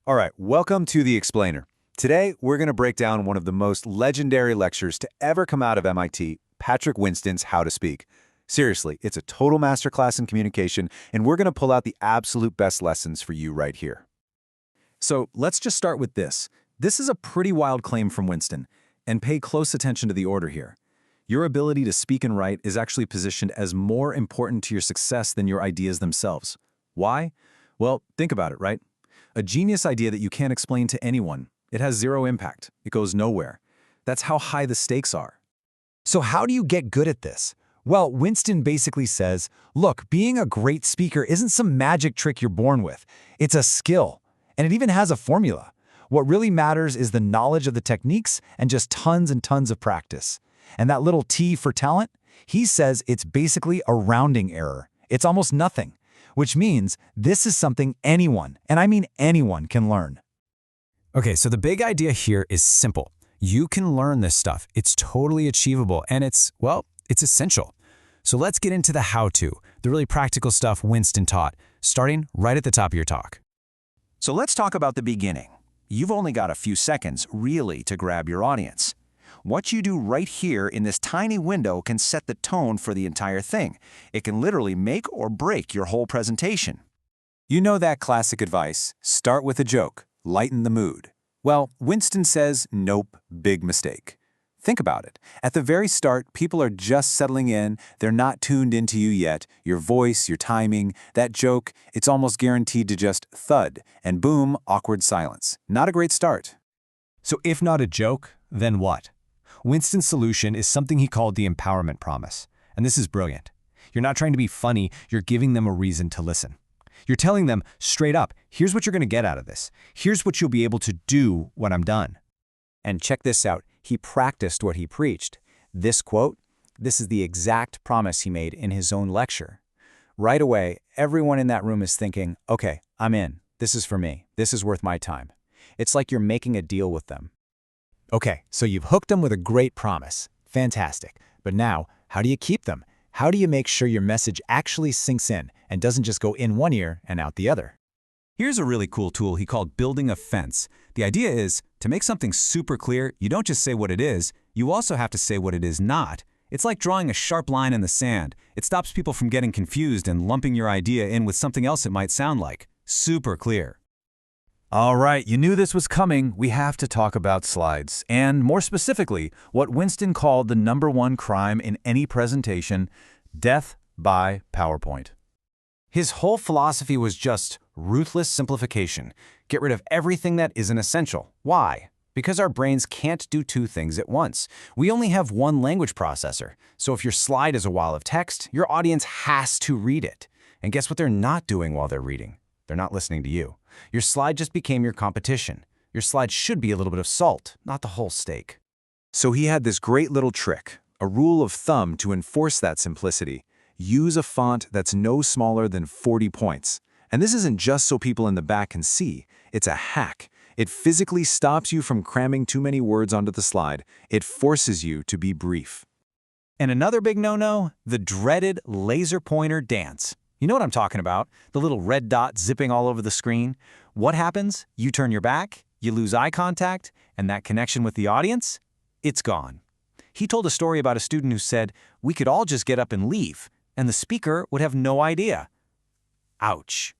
All right, welcome to The Explainer. Today, we're going to break down one of the most legendary lectures to ever come out of MIT, Patrick Winston's How to Speak. Seriously, it's a total masterclass in communication, and we're going to pull out the absolute best lessons for you right here. So let's just start with this. This is a pretty wild claim from Winston, and pay close attention to the order here. Your ability to speak and write is actually positioned as more important to your success than your ideas themselves. Why? Well, think about it, right? A genius idea that you can't explain to anyone. It has zero impact. It goes nowhere. That's how high the stakes are. So how do you get good at this? Well, Winston basically says, look, being a great speaker isn't some magic trick you're born with. It's a skill, and it even has a formula. What really matters is the knowledge of the techniques and just tons and tons of practice. And that little T for talent, he says it's basically a rounding error. It's almost nothing, which means this is something anyone, and I mean anyone, can learn. Okay, so the big idea here is simple. You can learn this stuff. It's totally achievable, and it's essential. So let's get into the how-to, the really practical stuff Winston taught, starting right at the top of your talk. So let's talk about the beginning. You've only got a few seconds, really, to grab your audience. What you do right here in this tiny window can set the tone for the entire thing. It can literally make or break your whole presentation. You know that classic advice, start with a joke, lighten the mood. Well, Winston says, nope, big mistake. Think about it. At the very start, people are just settling in, they're not tuned into you yet. Your voice, your timing, that joke, it's almost guaranteed to just thud, and boom, awkward silence. Not a great start. So if not a joke, then what? Winston's solution is something he called the empowerment promise. And this is brilliant. You're not trying to be funny, you're giving them a reason to listen. You're telling them straight up, here's what you're going to get out of this. Here's what you'll be able to do when I'm done. And check this out, he practiced what he preached. This quote, this is the exact promise he made in his own lecture. Right away, everyone in that room is thinking, okay, I'm in. This is for me. This is worth my time. It's like you're making a deal with them. Okay, so you've hooked them with a great promise. Fantastic. But now, how do you keep them? How do you make sure your message actually sinks in and doesn't just go in one ear and out the other? Here's a really cool tool he called building a fence. The idea is, to make something super clear, you don't just say what it is, you also have to say what it is not. It's like drawing a sharp line in the sand. It stops people from getting confused and lumping your idea in with something else it might sound like. Super clear. All right, you knew this was coming. We have to talk about slides, and more specifically, what Winston called the #1 crime in any presentation, death by PowerPoint. His whole philosophy was just ruthless simplification. Get rid of everything that isn't essential. Why? Because our brains can't do two things at once. We only have one language processor, so if your slide is a wall of text, your audience has to read it. And guess what they're not doing while they're reading? They're not listening to you. Your slide just became your competition. Your slide should be a little bit of salt, not the whole steak. So he had this great little trick, a rule of thumb to enforce that simplicity. Use a font that's no smaller than 40 points. And this isn't just so people in the back can see. It's a hack. It physically stops you from cramming too many words onto the slide. It forces you to be brief. And another big no-no, the dreaded laser pointer dance. You know what I'm talking about, the little red dot zipping all over the screen. What happens? You turn your back, you lose eye contact, and that connection with the audience, it's gone. He told a story about a student who said, we could all just get up and leave, and the speaker would have no idea. Ouch.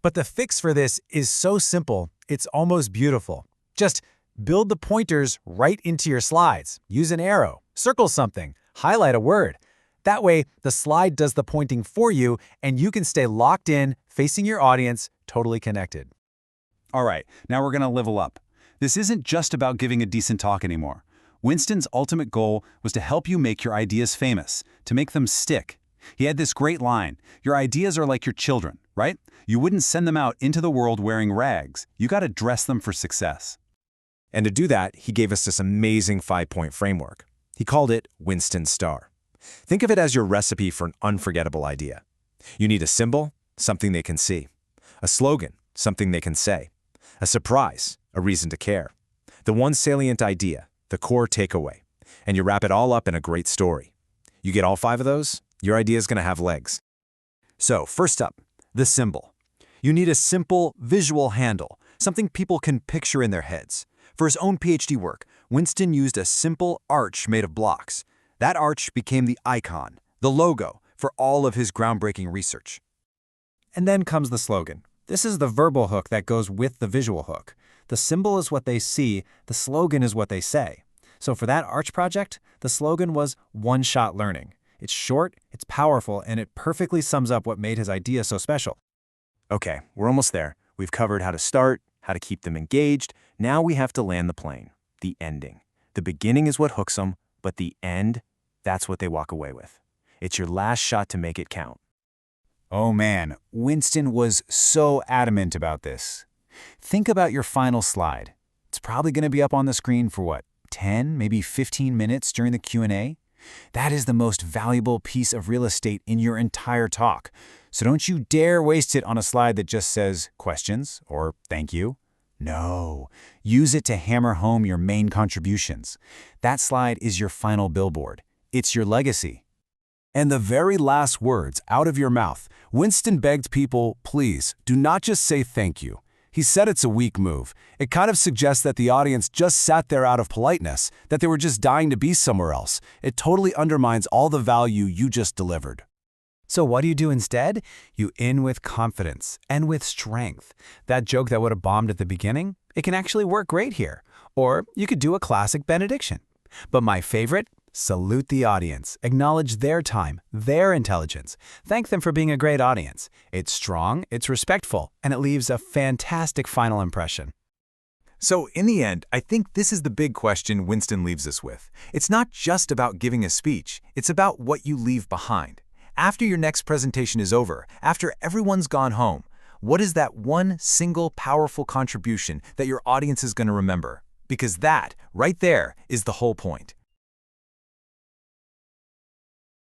But the fix for this is so simple, it's almost beautiful. Just build the pointers right into your slides. Use an arrow, circle something, highlight a word. That way, the slide does the pointing for you, and you can stay locked in, facing your audience, totally connected. All right, now we're going to level up. This isn't just about giving a decent talk anymore. Winston's ultimate goal was to help you make your ideas famous, to make them stick. He had this great line, your ideas are like your children, right? You wouldn't send them out into the world wearing rags. You got to dress them for success. And to do that, he gave us this amazing 5-point framework. He called it Winston Star. Think of it as your recipe for an unforgettable idea. You need a symbol, something they can see. A slogan, something they can say. A surprise, a reason to care. The one salient idea, the core takeaway. And you wrap it all up in a great story. You get all 5 of those, your idea is going to have legs. So first up, the symbol. You need a simple visual handle, something people can picture in their heads. For his own PhD work, Winston used a simple arch made of blocks. That arch became the icon, the logo, for all of his groundbreaking research. And then comes the slogan. This is the verbal hook that goes with the visual hook. The symbol is what they see, the slogan is what they say. So for that arch project, the slogan was one-shot learning. It's short, it's powerful, and it perfectly sums up what made his idea so special. Okay, we're almost there. We've covered how to start, how to keep them engaged. Now we have to land the plane, the ending. The beginning is what hooks them, but the end, that's what they walk away with. It's your last shot to make it count. Oh man, Winston was so adamant about this. Think about your final slide. It's probably going to be up on the screen for what, 10, maybe 15 minutes during the Q&A? That is the most valuable piece of real estate in your entire talk. So don't you dare waste it on a slide that just says questions or thank you. No, use it to hammer home your main contributions. That slide is your final billboard. It's your legacy. And the very last words out of your mouth, Winston begged people, please, do not just say thank you. He said it's a weak move. It kind of suggests that the audience just sat there out of politeness, that they were just dying to be somewhere else. It totally undermines all the value you just delivered. So what do you do instead? You end with confidence and with strength. That joke that would have bombed at the beginning, it can actually work great here. Or you could do a classic benediction. But my favorite? Salute the audience, acknowledge their time, their intelligence. Thank them for being a great audience. It's strong, it's respectful, and it leaves a fantastic final impression. So in the end, I think this is the big question Winston leaves us with. It's not just about giving a speech, it's about what you leave behind. After your next presentation is over, after everyone's gone home, what is that one single powerful contribution that your audience is going to remember? Because that, right there, is the whole point.